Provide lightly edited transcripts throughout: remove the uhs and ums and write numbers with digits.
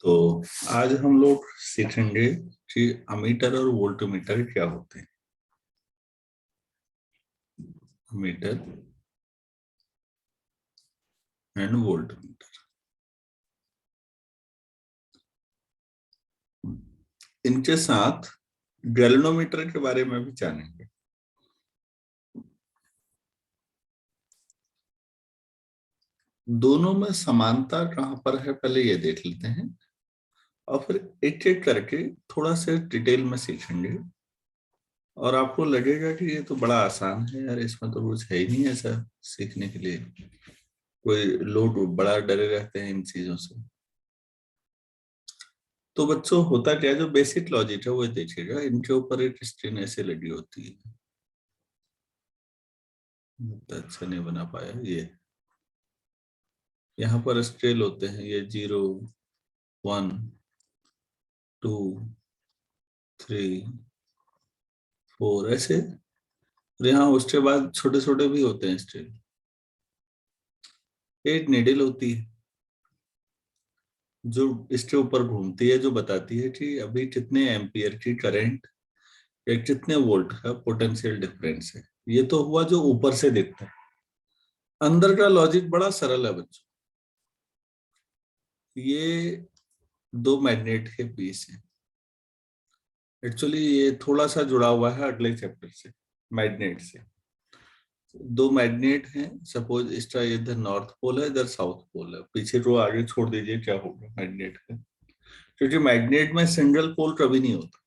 तो आज हम लोग सीखेंगे कि अमीटर और वोल्टमीटर क्या होते हैं। अमीटर एंड वोल्टमीटर, इनके साथ गैल्वेनोमीटर के बारे में भी जानेंगे। दोनों में समानता कहाँ पर है पहले ये देख लेते हैं और फिर एक एक करके थोड़ा सा डिटेल में सीखेंगे। और आपको लगेगा कि ये तो बड़ा आसान है यार, इसमें तो कुछ है ही नहीं ऐसा सीखने के लिए। कोई लोग बड़ा डरे रहते हैं इन चीजों से। तो बच्चों होता क्या है, जो बेसिक लॉजिक है वो देखिएगा। इनके ऊपर एक स्क्रीन ऐसे लगी होती है, तो अच्छा नहीं बना पाया। ये यहाँ पर स्केल होते हैं, ये 0 1 2 3 4 ऐसे। और यहाँ उसके बाद छोटे छोटे भी होते हैं स्केल। एक निडल होती है जो इसके ऊपर घूमती है, जो बताती है कि अभी कितने एम्पियर की करंट या कितने वोल्ट का पोटेंशियल डिफरेंस है। ये तो हुआ जो ऊपर से दिखता है। अंदर का लॉजिक बड़ा सरल है बच्चों। ये दो मैग्नेट के पीस है। एक्चुअली ये थोड़ा सा जुड़ा हुआ है अगले चैप्टर से, मैग्नेट से। दो मैग्नेट हैं, सपोज इसका इधर नॉर्थ पोल है, इधर साउथ पोल है। पीछे को आगे छोड़ दीजिए, क्या होगा मैग्नेट का। क्योंकि मैग्नेट में सिंगल पोल कभी नहीं होता।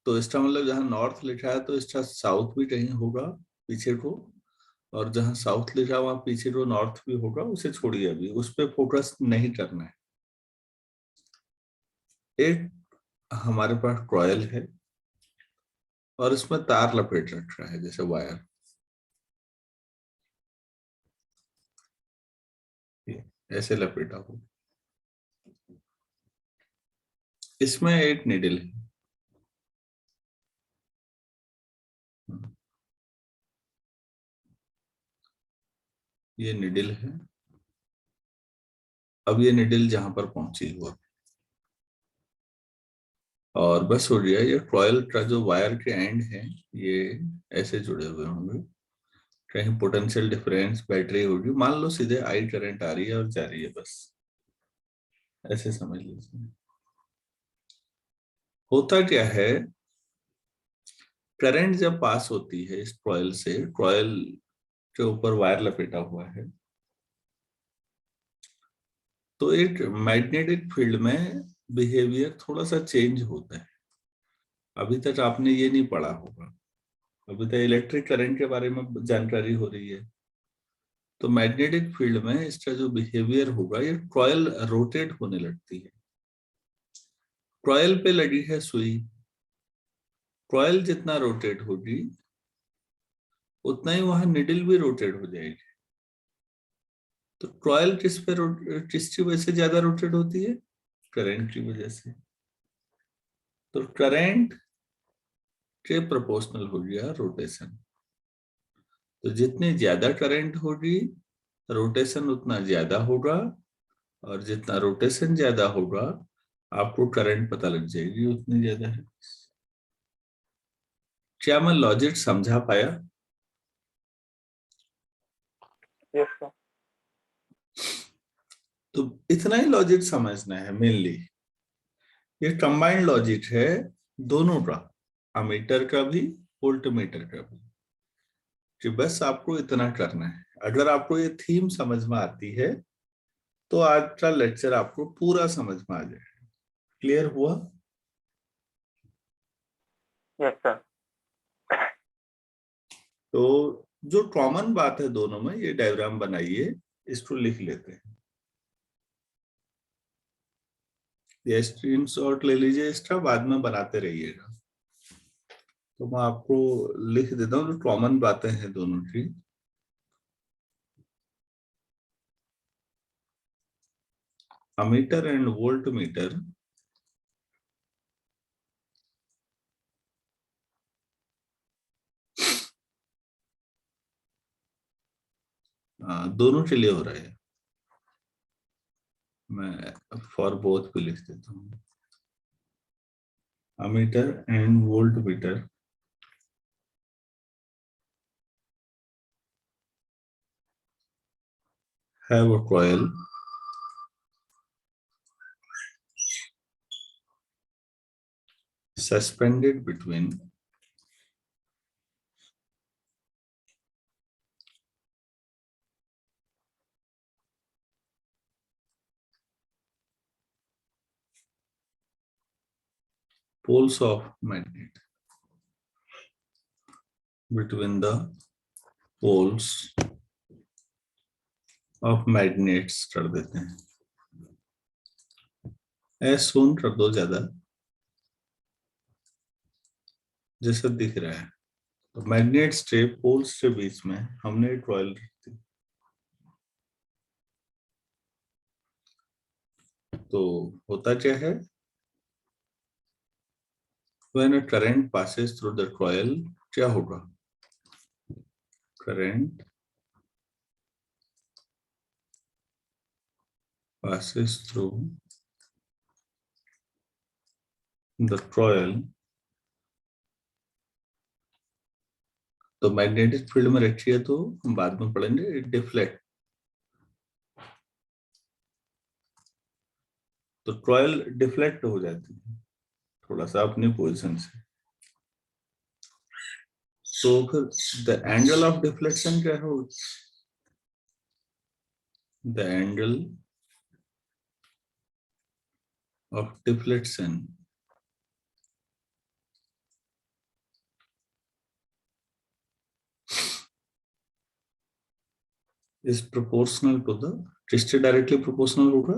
तो इसका मतलब जहां नॉर्थ लिखा है तो इसका साउथ भी कहीं होगा पीछे को, और जहां साउथ लिखा वहां पीछे को नॉर्थ भी होगा। उसे छोड़िए, अभी उस पर फोकस नहीं करना है। एक हमारे पास कॉइल है और इसमें तार लपेट रखा है जैसे वायर, ऐसे लपेटा हो। इसमें एक निडल है। ये निडल है। अब ये निडल जहां पर पहुंची हुआ और बस हो गया। ये कॉइल का जो वायर के एंड है ये ऐसे जुड़े हुए होंगे। कहीं पोटेंशियल डिफरेंस बैटरी होगी, मान लो सीधे आई करंट आ रही है और जा रही है, बस ऐसे समझ लीजिए। होता क्या है, करंट जब पास होती है इस कॉइल से, कॉइल के ऊपर वायर लपेटा हुआ है, तो एक मैग्नेटिक फील्ड में बिहेवियर थोड़ा सा चेंज होता है। अभी तक आपने ये नहीं पढ़ा होगा, अभी तक इलेक्ट्रिक करंट के बारे में जानकारी हो रही है। तो मैग्नेटिक फील्ड में इसका जो बिहेवियर होगा, ये कॉइल रोटेट होने लगती है। कॉइल पे लगी है सुई, कॉइल जितना रोटेट होगी उतना ही वहां निडल भी रोटेट हो जाएगी। तो कॉइल किसकी वजह से ज्यादा रोटेट होती है? करंट की वजह से। तो करंट के प्रोपोर्शनल हो गया रोटेशन। तो जितनी ज्यादा करंट होगी, रोटेशन उतना ज्यादा होगा, और जितना रोटेशन ज्यादा होगा आपको करंट पता लग जाएगी उतनी ज्यादा है। क्या मैं लॉजिक समझा पाया? Yes sir. तो इतना ही लॉजिक समझना है मेनली। ये कंबाइंड लॉजिक है दोनों का, अमीटर का भी वोल्टमीटर का भी। कि बस आपको इतना करना है। अगर आपको ये थीम समझ में आती है तो आज का लेक्चर आपको पूरा समझ में आ जाएगा। क्लियर हुआ? Yes sir. तो जो कॉमन बात है दोनों में, ये डायग्राम बनाइए, इसको लिख लेते हैं। ये स्क्रीनशॉट ले लीजिए, इसका बाद में बनाते रहिएगा। तो मैं आपको लिख देता हूँ जो कॉमन बातें हैं दोनों की। अमीटर एंड वोल्ट मीटर दोनों के लिए हो रहा है। मैं फॉर बोथ भी लिख देता हूँ। Ammeter and volt meter have a coil suspended between poles of magnet, between the poles of magnets कर देते हैं, as shown कर दो ज्यादा, जैसा दिख रहा है। तो मैग्नेट्स के पोल्स के बीच में हमने कॉइल रख दी। तो होता क्या है, when a current passes through the coil, क्या होगा, current passes through the coil, तो मैग्नेटिक फील्ड में रखी है तो हम बाद में पढ़ेंगे, डिफ्लेक्ट। तो कॉइल डिफ्लेक्ट हो जाती है थोड़ा सा अपनी पोजीशन से। तो फिर द एंगल ऑफ डिफ्लेक्शन क्या हो, the angle of deflection is proportional to the, किससे डायरेक्टली प्रोपोर्शनल होगा,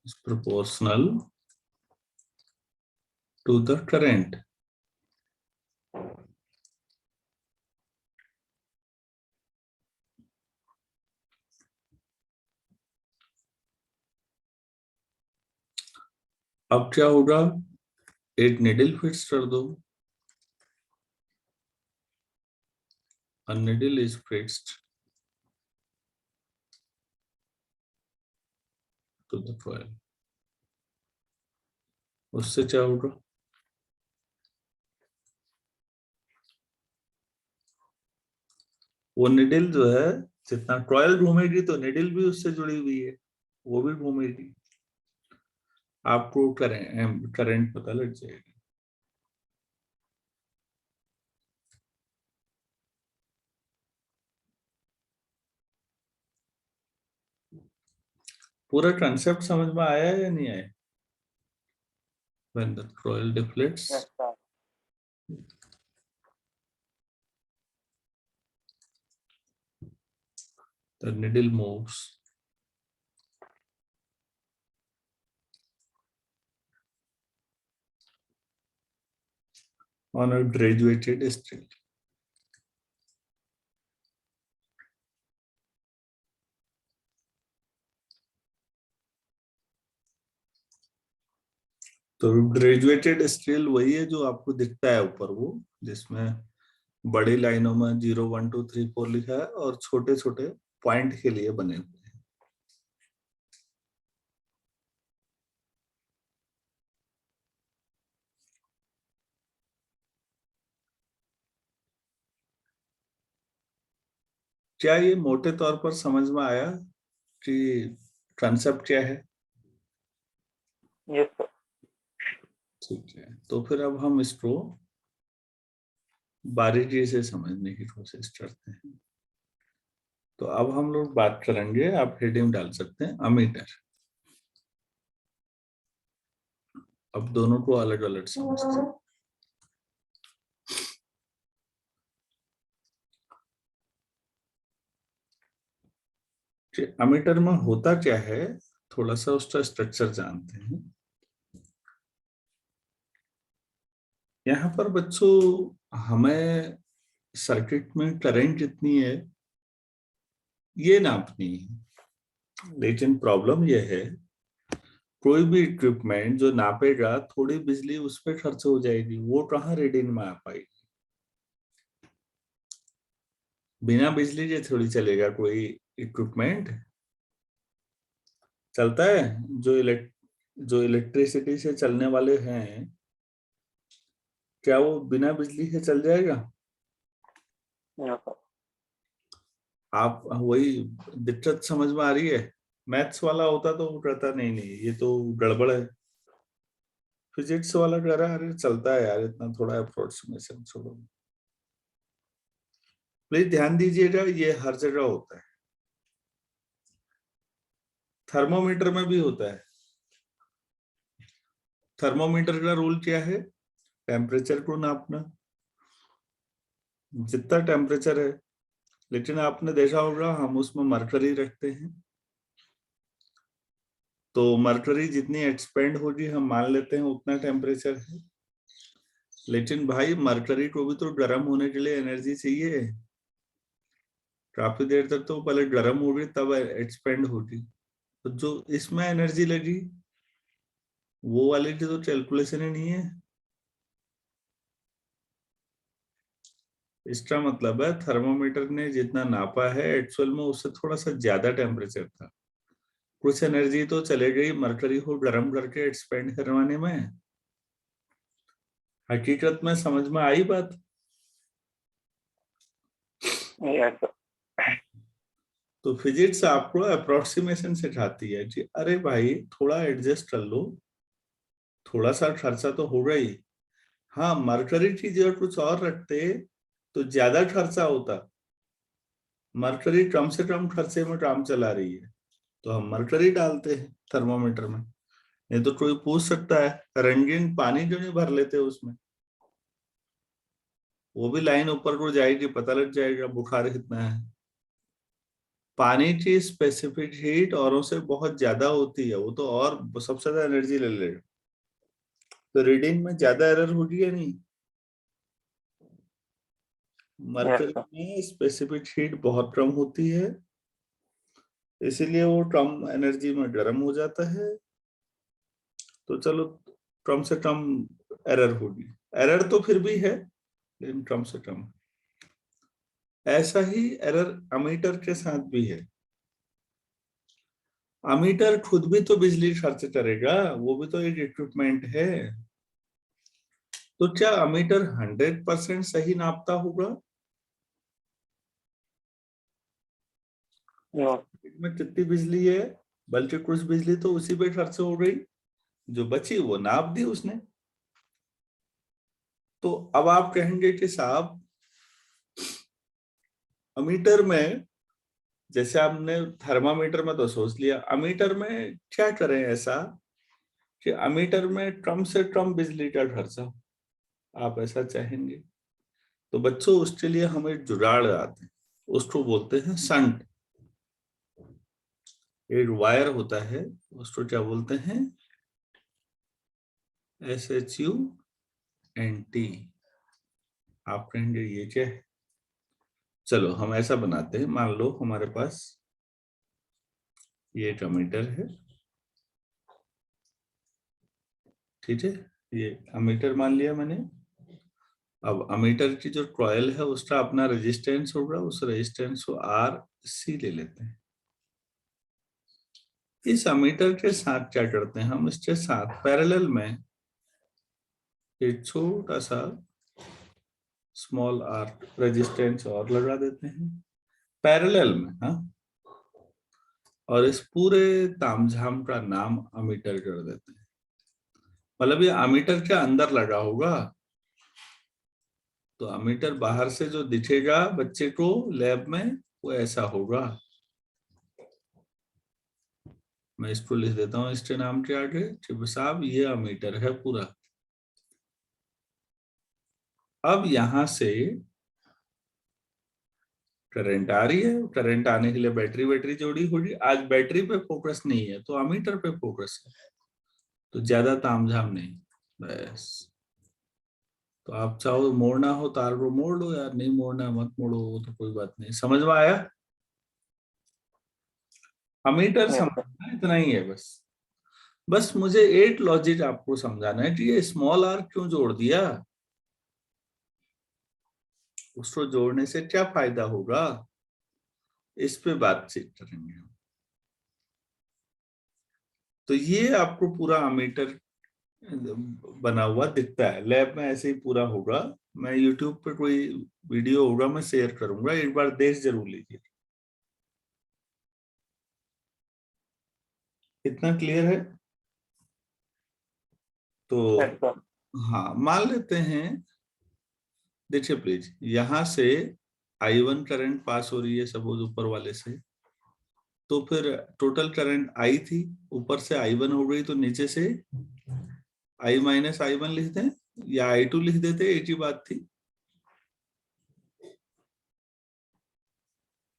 is proportional to the current। अब क्या होगा, एक निडल फिक्स कर दो, a needle is fixed to the coil, उससे क्या होगा, वो निडल जो है, जितना कॉइल घूमेगी तो निडल भी उससे जुड़ी हुई है, वो भी घूमेगी, आपको करंट पता लग जाएगी। पूरा कंसेप्ट समझ में आया या नहीं आया? When the coil deflects, Yes, sir. the needle moves on a graduated string। तो ग्रेजुएटेड स्केल वही है जो आपको दिखता है ऊपर, वो जिसमें बड़ी लाइनों में 0 1 2 3 4 लिखा है और छोटे छोटे पॉइंट के लिए बने हुए हैं। क्या ये मोटे तौर पर समझ में आया कि कंसेप्ट क्या है? Yes, sir. ठीक है, तो फिर अब हम इसको बारीकी से समझने की कोशिश करते हैं। तो अब हम लोग बात करेंगे, आप हेडिंग डाल सकते हैं अमीटर। अब दोनों को अलग अलग समझते हैं। अमीटर में होता क्या है, थोड़ा सा उसका स्ट्रक्चर जानते हैं। यहाँ पर बच्चों हमें सर्किट में करंट कितनी है ये नापनी है, लेकिन प्रॉब्लम यह है कोई भी इक्विपमेंट जो नापेगा थोड़ी बिजली उस पर खर्च हो जाएगी, वो कहाँ रीडिंग में आ पाएगी। बिना बिजली के थोड़ी चलेगा कोई इक्विपमेंट। चलता है जो इलेक्ट्रिसिटी से चलने वाले हैं, क्या वो बिना बिजली के चल जाएगा? No sir. आप वही दिक्कत समझ में आ रही है? मैथ्स वाला होता तो वो कहता नहीं नहीं ये तो गड़बड़ है। फिजिक्स वाला कह रहा है अरे चलता है यार, इतना थोड़ा अप्रोक्सीमेशन छोड़ो। प्लीज ध्यान दीजिएगा, ये हर जगह होता है। थर्मोमीटर में भी होता है। थर्मोमीटर का रूल क्या है? टेम्परेचर को नापना, जितना टेम्परेचर है। लेकिन आपने देखा होगा हम उसमें मरकरी रखते हैं, तो मरकरी जितनी एक्सपेंड होगी हम मान लेते हैं उतना टेम्परेचर है। लेकिन भाई मरकरी को भी तो गर्म होने के लिए एनर्जी चाहिए। काफी देर तक तो पहले गर्म होगी तब एक्सपेंड होगी। तो जो इसमें एनर्जी लगी वो वाले की तो कैलकुलेशन ही नहीं है। इसका मतलब है थर्मोमीटर ने जितना नापा है एक्चुअल में उससे थोड़ा सा ज्यादा टेम्परेचर था। कुछ एनर्जी तो चले गई मरकरी को गर्म करके एक्सपेंड करवाने में। हकीकत में समझ में आई बात? Yes sir. तो फिजिक्स आपको अप्रोक्सीमेशन सिखाती है कि अरे भाई थोड़ा एडजस्ट कर लो, थोड़ा सा खर्चा तो होगा ही। हाँ, मरकरी की जगह कुछ और रखते तो ज्यादा खर्चा होता। मरकरी कम से कम खर्चे में काम चला रही है, तो हम मरकरी डालते हैं थर्मोमीटर में। नहीं तो कोई पूछ सकता है रंगीन पानी क्यों नहीं भर लेते उसमें? वो भी लाइन ऊपर को जाएगी, पता लग जाएगा बुखार कितना है। पानी की स्पेसिफिक हीट औरों से बहुत ज्यादा होती है, वो तो और सबसे ज्यादा एनर्जी ले लेगा। तो रीडिंग में ज्यादा एरर होगी या नहीं? Yes mercury sir. में स्पेसिफिक हीट बहुत कम होती है, इसीलिए वो कम एनर्जी में गर्म हो जाता है। तो चलो कम से कम एरर होगी। एरर तो फिर भी है लेकिन कम से कम। ऐसा ही एरर अमीटर के साथ भी है। अमीटर खुद भी तो बिजली खर्च करेगा, वो भी तो एक इक्विपमेंट है। तो क्या अमीटर 100% सही नापता होगा? नो। में कितनी बिजली है, बल्कि कुछ बिजली तो उसी पे खर्च हो गई, जो बची वो नाप दी उसने। तो अब आप कहेंगे कि साहब अमीटर में, जैसे आपने थर्मामीटर में तो सोच लिया, अमीटर में क्या करें ऐसा कि अमीटर में कम से कम बिजली का खर्चा हो? आप ऐसा चाहेंगे तो बच्चों उसके लिए हम एक जुगाड़ आते हैं, उसको बोलते हैं संट। एक वायर होता है, उसको क्या बोलते हैं? SHUNT। आप कहेंगे ये क्या है? चलो हम ऐसा बनाते हैं, मान लो हमारे पास ये एक अमीटर है, ठीक है, ये अमीटर मान लिया मैंने। अब अमीटर की जो कॉइल है उसका अपना रेजिस्टेंस होगा, उस रेजिस्टेंस को RC ले लेते हैं। इस अमीटर के साथ क्या करते हैं, हम इसके साथ पैरेलल में एक छोटा सा स्मॉल r रेजिस्टेंस और लगा देते हैं पैरेलल में। हाँ, और इस पूरे तामझाम का नाम अमीटर कर देते हैं। मतलब ये अमीटर के अंदर लगा होगा, तो अमीटर बाहर से जो दिखेगा बच्चे को लैब में वो ऐसा होगा। मैं इसको लिख देता हूँ इसके नाम के आगे कि साहब ये अमीटर है पूरा। अब यहां से करंट आ रही है, करंट आने के लिए बैटरी बैटरी जोड़ी होगी। आज बैटरी पे फोकस नहीं है तो अमीटर पे फोकस है, तो ज्यादा तामझाम नहीं, बस। तो आप चाहो मोड़ना हो तार को मोड़ लो यार, नहीं मोड़ना मत मोड़ो, वो तो कोई बात नहीं। समझ में आया? Ammeter yes sir. समझना इतना ही है बस। बस मुझे एक लॉजिक आपको समझाना है कि ये स्मॉल आर क्यों जोड़ दिया। उसको जोड़ने से क्या फायदा होगा, इस पे बातचीत करेंगे हम। तो ये आपको पूरा अमीटर बना हुआ दिखता है, लैब में ऐसे ही पूरा होगा। मैं यूट्यूब पे कोई वीडियो होगा मैं शेयर करूंगा, एक बार देख जरूर लीजिए। इतना क्लियर है? तो yes sir, हाँ, मान लेते हैं, देखिए प्लीज, यहां से I1 करंट पास हो रही है सपोज ऊपर वाले से, तो फिर टोटल करंट I थी, ऊपर से I1 हो गई, तो नीचे से I माइनस I1 लिख दें या I2 लिख देते, एक ही बात थी।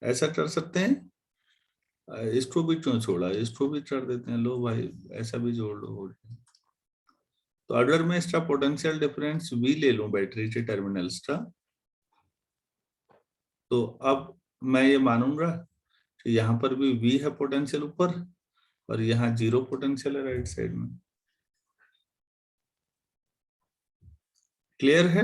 ऐसा कर सकते हैं। इसको भी क्यों छोड़ा, इसको भी कर देते हैं, लो भाई ऐसा भी जोड़ लो। तो अगर मैं इसका पोटेंशियल डिफरेंस V ले लूं बैटरी के टर्मिनल्स का, तो अब मैं ये मानूंगा कि यहाँ पर भी V है पोटेंशियल ऊपर, और यहाँ 0 पोटेंशियल है राइट साइड में। क्लियर है?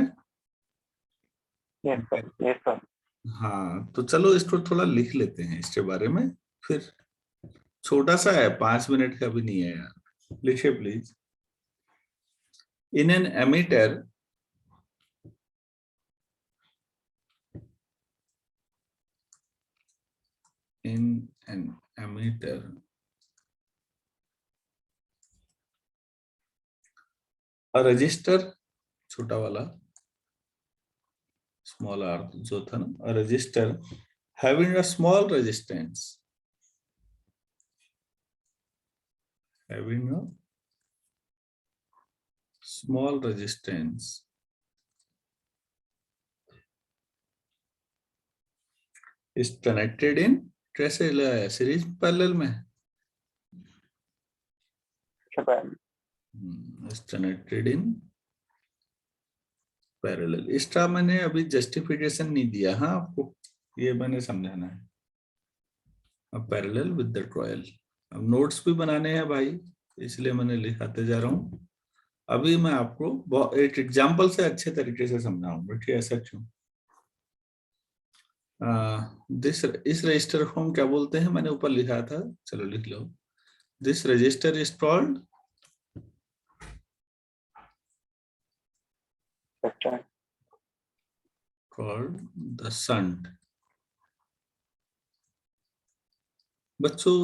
yes sir, yes sir, हाँ, तो चलो इसको थोड़ा लिख लेते हैं इसके बारे में, फिर छोटा सा है, 5 मिनट का भी नहीं है यार। लिखिए please. In an ammeter, in an emitter, a resistor, छोटा वाला स्मॉल r जो था ना, a resistor having a small resistance, having a small resistance is connected in, कैसे सीरीज पैरेलल में, is connected in पैरेलल। इसका मैंने अभी जस्टिफिकेशन नहीं दिया, हाँ आपको ये मैंने समझाना है। अब पैरेलल विद द कॉइल, अब नोट्स भी बनाने हैं भाई, इसलिए मैंने लिखाते जा रहा हूँ। अभी मैं आपको एक एग्जांपल से अच्छे तरीके से समझाऊंगा कि ऐसा क्यों। इस रजिस्टर को हम क्या बोलते हैं, मैंने ऊपर लिखा था, चलो लिख लो। This register is called, called the shunt. बच्चों,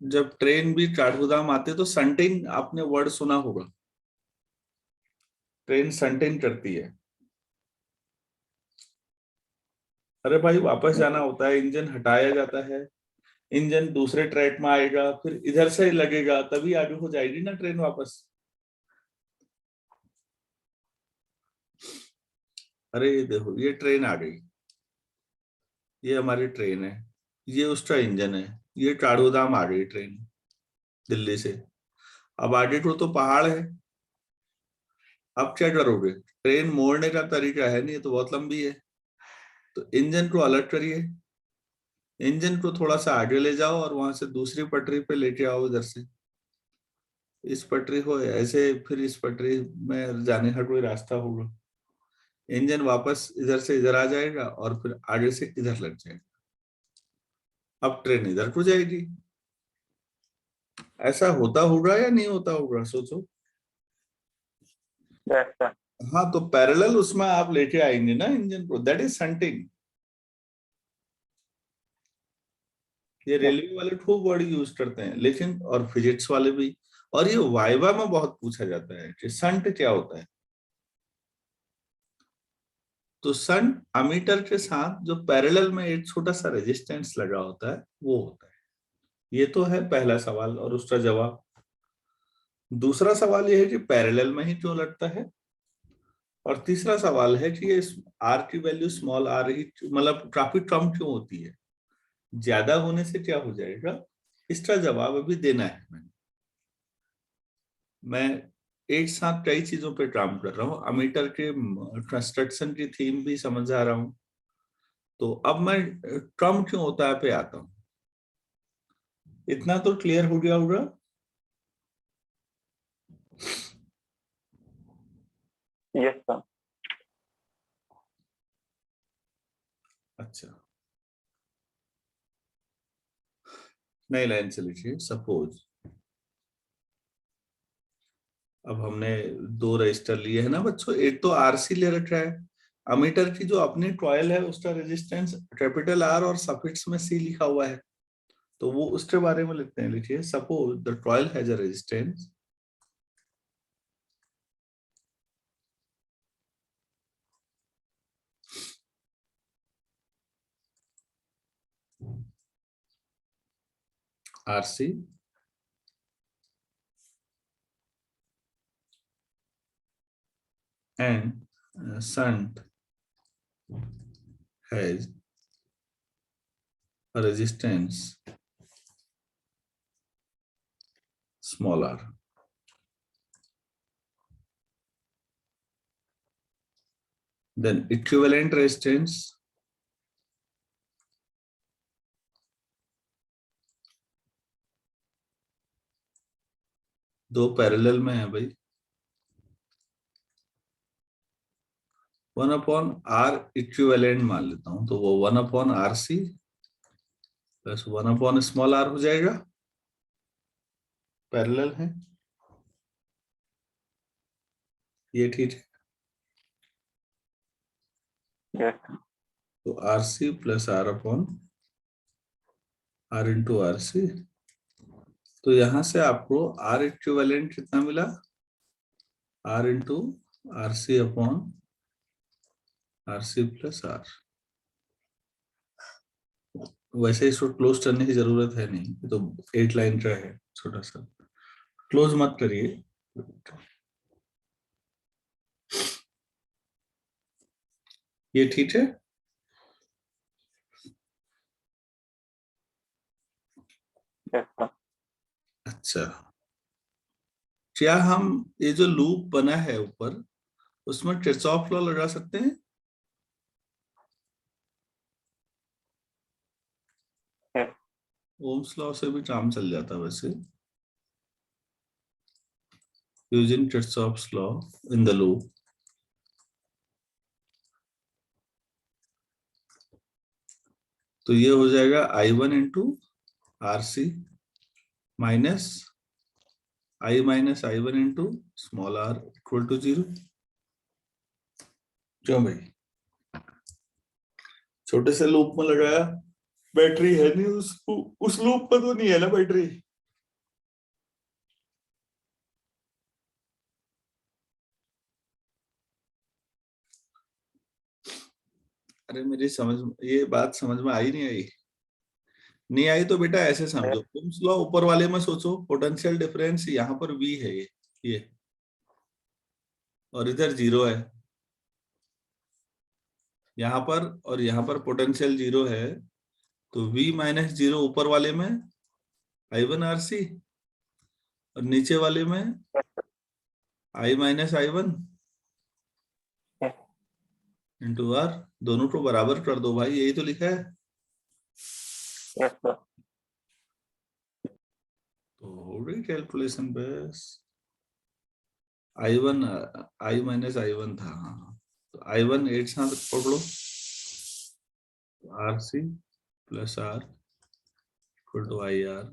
जब ट्रेन भी काठगोदाम आते तो शंटिंग आपने वर्ड सुना होगा, ट्रेन शंटिंग करती है। अरे भाई वापस जाना होता है, इंजन हटाया जाता है, इंजन दूसरे ट्रैक में आएगा, फिर इधर से लगेगा, तभी आगे हो जाएगी ना ट्रेन वापस। अरे ये देखो, ये ट्रेन आ गई, ये हमारी ट्रेन है, ये उसका इंजन है, ये काठगोदाम आ गई ट्रेन दिल्ली से। अब आगे को तो पहाड़ है, अब क्या करोगे, ट्रेन मोड़ने का तरीका है नहीं, ये तो बहुत लंबी है। तो इंजन को अलग करिए, इंजन को थोड़ा सा आगे ले जाओ और वहां से दूसरी पटरी पे लेके आओ इधर से, इस पटरी को ऐसे, फिर इस पटरी में जाने का कोई रास्ता होगा, इंजन वापस इधर से इधर आ जाएगा और फिर आगे से इधर लग जाएगा, अब ट्रेन इधर को जाएगी। ऐसा होता होगा या नहीं होता होगा, सोचो। yes sir, हाँ, तो पैरेलल उसमें आप लेके आएंगे ना इंजन को, दैट इज शंटिंग। ये रेलवे वाले खूब वर्ड यूज करते हैं, लेकिन और फिजिक्स वाले भी, और ये वाइवा में बहुत पूछा जाता है कि शंट क्या होता है। तो शंट अमीटर के साथ जो पैरेलल में एक छोटा सा रेजिस्टेंस लगा होता है वो होता है। ये तो है पहला सवाल और उसका जवाब। दूसरा सवाल ये है कि पैरेलल में ही क्यों लगता है, और तीसरा सवाल है कि ये आर की वैल्यू स्मॉल आर ही मतलब काफी कम क्यों होती है, ज्यादा होने से क्या हो जाएगा। इसका जवाब अभी देना है। मैं एक साथ कई चीजों पे काम कर रहा हूँ, अमीटर के कंस्ट्रक्शन की थीम भी समझ आ रहा हूँ। तो अब मैं कम क्यों होता है पे आता हूँ। इतना तो क्लियर हो गया होगा। yes sir, अच्छा, नई लाइन से लिखिए। सपोज अब हमने दो रजिस्टर लिए है ना बच्चों, एक तो आरसी ले रखा है, अमीटर की जो अपनी कॉइल है उसका रेजिस्टेंस कैपिटल आर और सफिक्स में सी लिखा हुआ है, तो वो उसके बारे में लिखते हैं। लिखिए suppose the coil has a resistance RC and shunt has a resistance small r. Then equivalent resistance दो पैरेलल में है भाई, 1/r इक्विवेलेंट मान लेता हूं, तो वो 1/rc प्लस 1/r हो जाएगा, पैरेलल है ये, ठीक है। Yes. तो rc plus r into rc, तो यहां से आपको r इक्विवेलेंट कितना मिला, r into rc upon rc plus r। वैसे इसको क्लोज करने की जरूरत है नहीं, तो 8 लाइन का है, छोटा सा, क्लोज मत करिए। ये ठीक है। Yes, sir. अच्छा, क्या हम ये जो लूप बना है ऊपर, उसमें किरचॉफ लॉ लगा सकते हैं? Yes. ओम्स लॉ से भी काम चल जाता है वैसे, using Kirchhoff's law in the loop. तो ये हो जाएगा I1 into RC minus I-1 into small r equal to 0। क्यों भाई, छोटे से लूप में लगाया, बैटरी है नहीं उस लूप पर, तो नहीं है ना बैटरी। अरे मेरी समझ, ये बात समझ में आई नहीं आई? नहीं आई तो बेटा ऐसे समझो, ओम्स लॉ ऊपर वाले में सोचो, पोटेंशियल डिफरेंस यहाँ पर V है, ये और इधर 0 है यहाँ पर, और यहाँ पर पोटेंशियल 0 है, तो V माइनस 0 ऊपर वाले में I1 RC और नीचे वाले में I minus I1 Yes. Into R। दोनों को बराबर कर दो भाई, यही तो लिखा है। Yes, sir. तो हो गई कैलकुलेशन बस। I1 I माइनस I1 था, हाँ, तो I1 8 साथ पकड़ो, RC plus R equal to IR,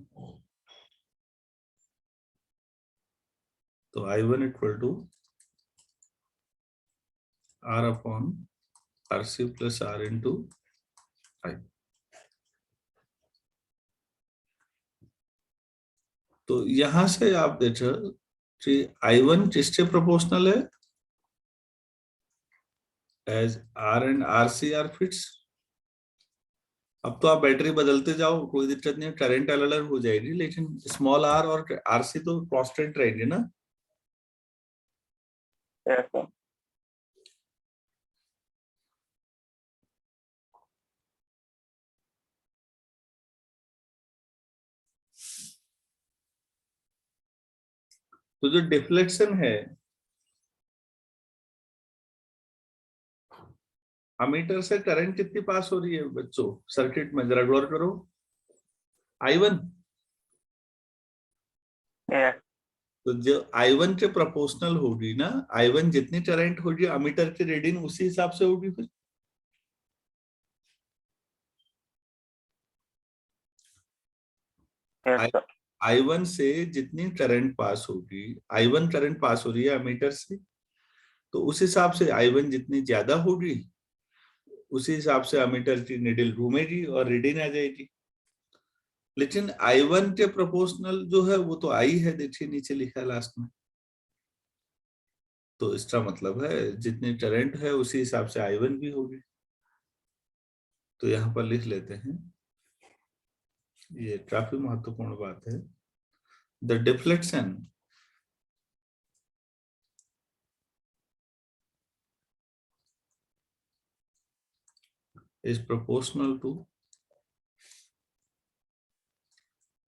तो I1 equal to R upon RC plus R into I। तो यहां से आप देखो कि I1 किसके प्रोपोर्शनल है, as R and RC are fix. अब तो आप बैटरी बदलते जाओ, कोई दिक्कत नहीं, करंट अलग अलग हो जाएगी, लेकिन स्मॉल r और RC तो कांस्टेंट रहेंगे ना। Yes, sir. तो जो डिफ्लेक्शन है, अमीटर से करंट कितनी पास हो रही है बच्चों सर्किट में, जरा गौर करो। I1, Yes. तो जो I1 के प्रोपोर्शनल होगी ना, I1 जितनी करंट होगी अमीटर की रीडिंग उसी हिसाब से होगी फिर। Yes, sir. I1 से जितनी करंट पास होगी, I1 करंट पास हो रही है अमीटर से, तो उस हिसाब से I1 जितनी ज्यादा होगी उसी हिसाब से अमीटर की निडल घूमेगी और रीडिंग आ जाएगी। लेकिन I1 के प्रोपोर्शनल जो है वो तो I है, देखिए नीचे लिखा है लास्ट में। तो इसका मतलब है जितनी करंट है उसी हिसाब से I1 भी होगी। तो यहाँ पर लिख लेते हैं, ये काफी महत्वपूर्ण बात है। The deflection is proportional to,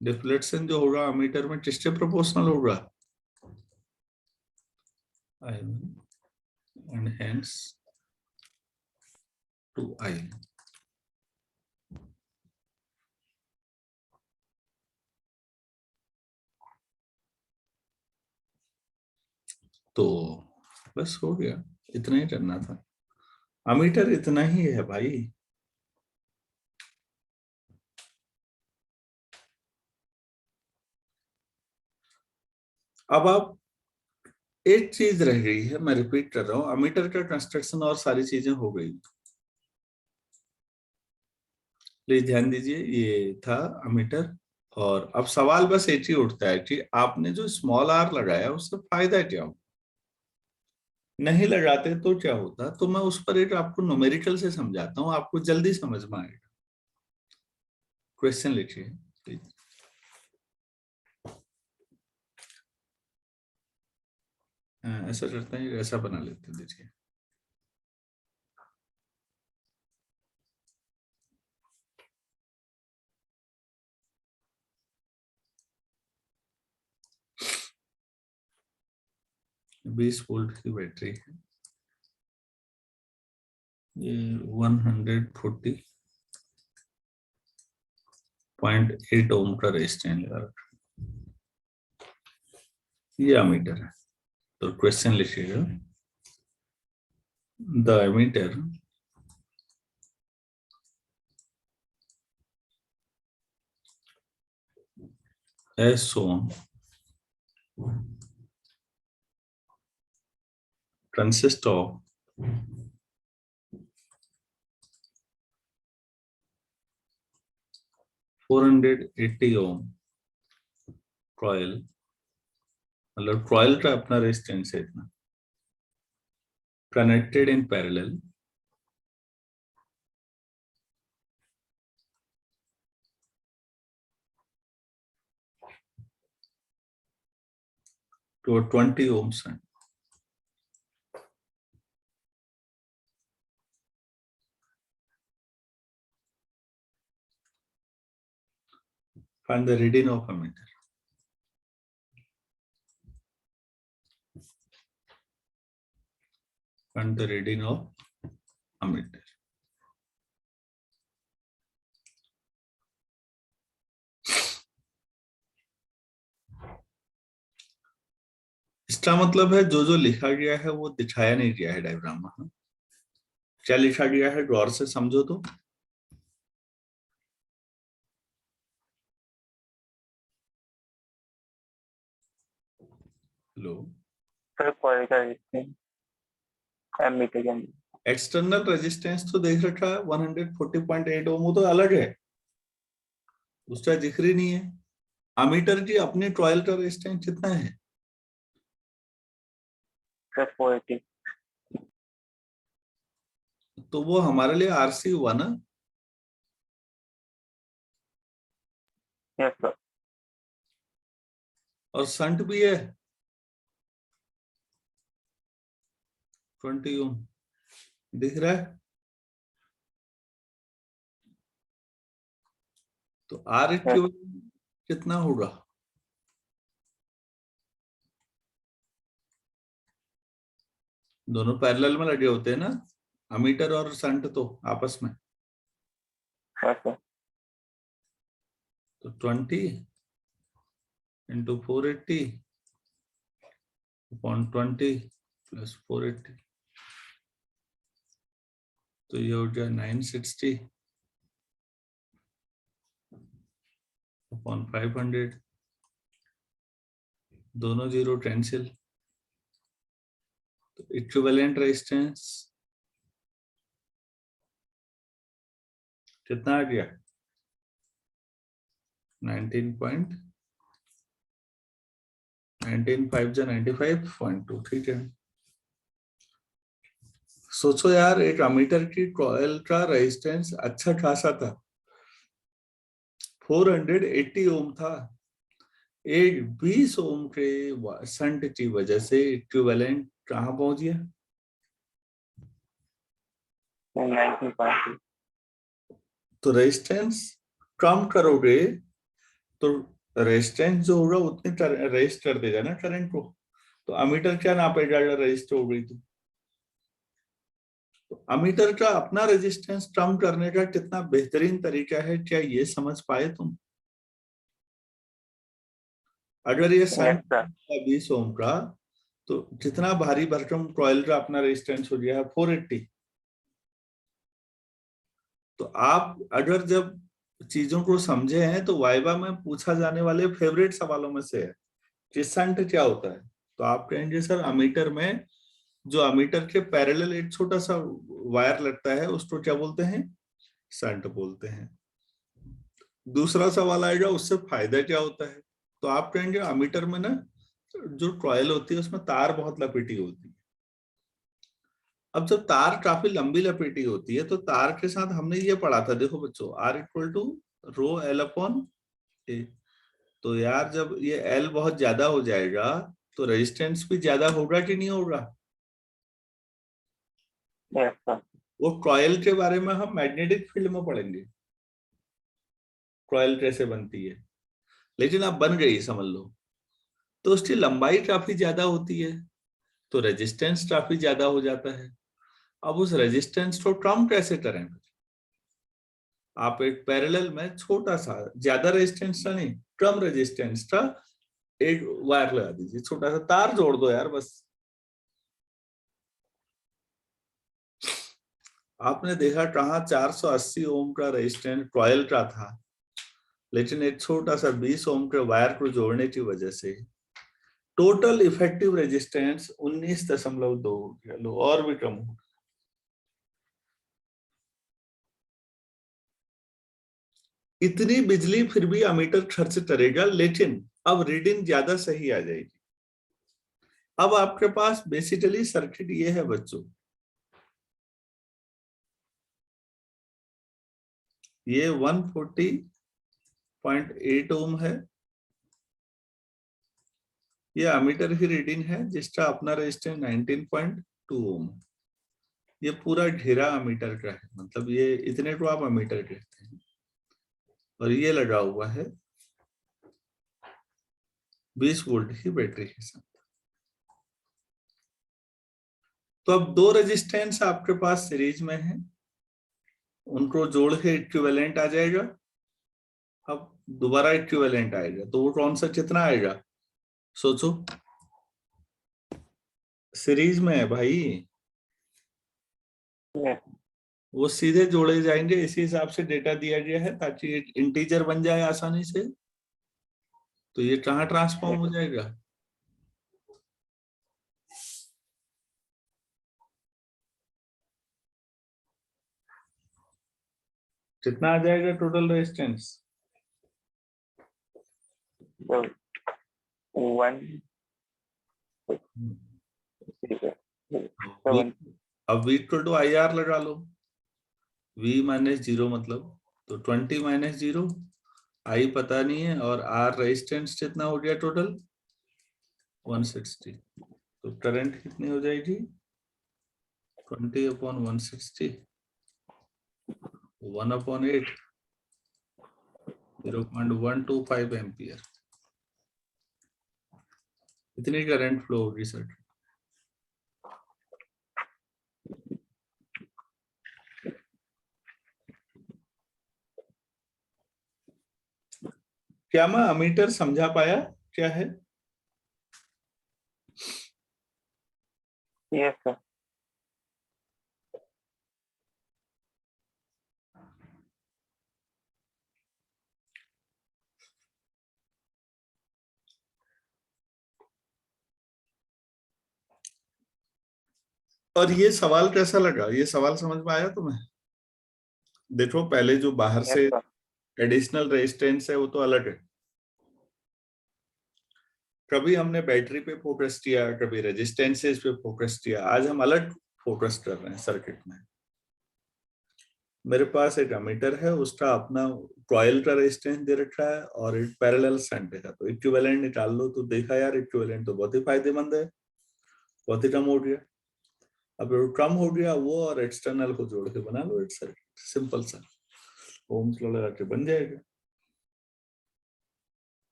deflection जो होगा अमीटर में किससे प्रोपोर्शनल होगा, I1 and hence to I। तो बस हो गया, इतना ही करना था। अमीटर इतना ही है भाई। अब आप, एक चीज रह गई है, मैं रिपीट कर रहा हूं, अमीटर का कंस्ट्रक्शन और सारी चीजें हो गई। प्लीज ध्यान दीजिए, ये था अमीटर। और अब सवाल बस एक ही उठता है कि आपने जो स्मॉल आर लगाया उससे फायदा क्या हो, नहीं लगाते तो क्या होता। तो मैं उस पर एक आपको न्यूमेरिकल से समझाता हूँ, आपको जल्दी समझ में आएगा। क्वेश्चन लिखिए प्लीज। ऐसा करते हैं, ऐसा बना लेते हैं, देखिए। बीस वोल्ट की बैटरी है, ये 140.8 ओम का रेजिस्टेंस लगा रखा है। ये अमीटर है। तो क्वेश्चन लिखिएगा, the ammeter as shown consists of 480 ohm coil, मतलब कॉइल का अपना रेजिस्टेंस है इतना, connected in parallel to 20 ohms है। Find the reading of ammeter. Find the reading of ammeter. इसका मतलब है जो जो लिखा गया है वो दिखाया नहीं गया है डायग्राम में। क्या लिखा गया है गौर से समझो तो। हेलो, सर कॉइल का रेजिस्टेंस एमीटर के अंदर। एक्सटर्नल रेजिस्टेंस तो देख रखा है 140.8 ओम, वो तो अलग है, उसका जिक्र ही नहीं है। अमीटर की अपने कॉइल का रेजिस्टेंस कितना है, सर 480। तो वो हमारे लिए आरसी हुआ ना। Yes sir. और संट भी है 20 ओम, दिख रहा है। तो आर इक्विवेलेंट कितना होगा, दोनों पैरेलल में लगे होते हैं ना, अमीटर और संट तो आपस में। Yes sir. तो 20 इंटू 480 अपॉन 20 प्लस 480, तो ये हो गया 960 अपॉन 500, दोनों जीरो कैंसिल, तो इक्विवेलेंट रेजिस्टेंस कितना आ गया 19.95 ठीक है। सोचो यार, एक अमीटर की कॉइल का रेजिस्टेंस अच्छा खासा था, 480 ओम था। एक 20 ओम के शंट की वजह से इक्विवेलेंट कहाँ पहुंच गया 19.2। तो रेजिस्टेंस कम करोगे तो रेजिस्टेंस जो होगा उतनी रेजिस्ट कर देगा ना करंट को। तो अमीटर क्या नापेगा अगर रेजिस्ट हो गई तो अमीटर का अपना रेजिस्टेंस कम करने का कितना बेहतरीन तरीका है, क्या ये समझ पाए तुम? अगर ये सन यस सर। 20 ओम का, तो जितना भारी भरकम कॉइल का अपना रेजिस्टेंस हो गया है 480। तो आप अगर जब चीजों को समझे हैं तो वाइवा में पूछा जाने वाले फेवरेट सवालों में से है कि शंट क्या होता है। तो आप कहेंगे सर अमीटर में जो अमीटर के पैरेलल एक छोटा सा वायर लगता है उसको क्या बोलते हैं, शंट बोलते हैं। दूसरा सवाल आएगा उससे फायदा क्या होता है, तो आप कहेंगे अमीटर में ना जो कॉइल होती है उसमें तार बहुत लपेटी होती है। अब जब तार काफी लंबी लपेटी होती है तो तार के साथ हमने ये पढ़ा था, देखो बच्चों, R equal to rho L upon A. तो यार जब ये एल बहुत ज्यादा हो जाएगा तो रेजिस्टेंस भी ज्यादा होगा कि नहीं होगा। Yes sir. वो कॉइल के बारे में हम मैग्नेटिक फील्ड में पढ़ेंगे, कॉइल कैसे बनती है। लेकिन अब बन गई समझ लो, तो उसकी लंबाई काफी ज्यादा होती है तो रेजिस्टेंस काफी ज्यादा हो जाता है। अब उस रेजिस्टेंस को कम कैसे करें? आप एक पैरेलल में छोटा सा, ज्यादा रेजिस्टेंस का नहीं, कम रेजिस्टेंस का एक वायर लगा दीजिए, छोटा सा तार जोड़ दो यार बस। आपने देखा कहाँ 480 ओम का रेजिस्टेंस कॉइल का था, लेकिन एक छोटा सा 20 ओम के वायर को जोड़ने की वजह से टोटल इफेक्टिव रेजिस्टेंस 19.2 लो और भी कम हो। इतनी बिजली फिर भी अमीटर खर्च करेगा, लेकिन अब रीडिंग ज्यादा सही आ जाएगी। अब आपके पास बेसिकली सर्किट ये है बच्चों, ये 140.8 ओम है, ये अमीटर की रीडिंग है जिसका अपना रेजिस्टेंस 19.2 ओम। ये पूरा घेरा अमीटर का है, मतलब ये इतने को आप अमीटर कहते हैं। और ये लगा हुआ है 20 वोल्ट की बैटरी के साथ। तो अब दो रेजिस्टेंस आपके पास सीरीज में है, उनको जोड़ के इक्विवेलेंट आ जाएगा। अब दोबारा इक्विवेलेंट आएगा तो वो कौन सा कितना आएगा सोचो, सीरीज में है भाई, यस। वो सीधे जोड़े जाएंगे। इसी हिसाब से डेटा दिया गया है ताकि एक इंटीजर बन जाए आसानी से। तो ये कहाँ ट्रांसफॉर्म हो जाएगा, कितना आ जाएगा टोटल रेजिस्टेंस 1 7। अब V equal to I R लगा लो, V माइनस जीरो मतलब, तो 20 माइनस जीरो, आई पता नहीं है, और आर रेजिस्टेंस कितना हो गया टोटल 160। तो करंट कितनी हो जाएगी 20 अपॉन 160, 1 अपॉन 8, 0.125 एम्पियर। इतनी करंट फ्लो होगी सर। क्या मैं अमीटर समझा पाया क्या है? Yes sir. और ये सवाल कैसा लगा, ये सवाल समझ में आया तुम्हें? देखो पहले जो बाहर यस से सर। एडिशनल रेजिस्टेंस है वो तो अलग है, कभी हमने बैटरी पे फोकस किया, कभी रेजिस्टेंसेस पे फोकस किया, आज हम अलग फोकस कर रहे हैं सर्किट में। मेरे पास एक एमीटर है, उसका अपना कॉइल का रेजिस्टेंस दे रखा है और एक पैरेलल शंट का, तो इक्विवेलेंट निकाल लो तो देखा यार इक्विवेलेंट तो बहुत ही फायदेमंद है, बहुत ही कम हो गया। अब जो कम हो गया वो और एक्सटर्नल को जोड़ के बना लो एक सर्किट, सिंपल सा, ओम्स लॉ लगा के बन जाएगा।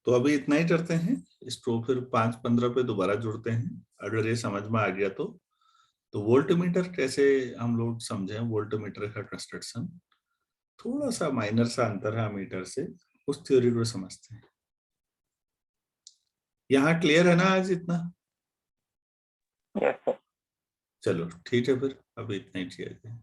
तो अभी इतना ही करते हैं, इसको फिर 5:15 पे दोबारा जुड़ते हैं, अगर ये समझ में आ गया तो वोल्टमीटर कैसे हम लोग समझें, वोल्टमीटर का कंस्ट्रक्शन थोड़ा सा माइनर सा अंतर है मीटर से, उस थ्योरी को समझते हैं। यहाँ क्लियर है ना आज इतना? Yes sir. चलो ठीक है, फिर अभी इतना ही किया जाए।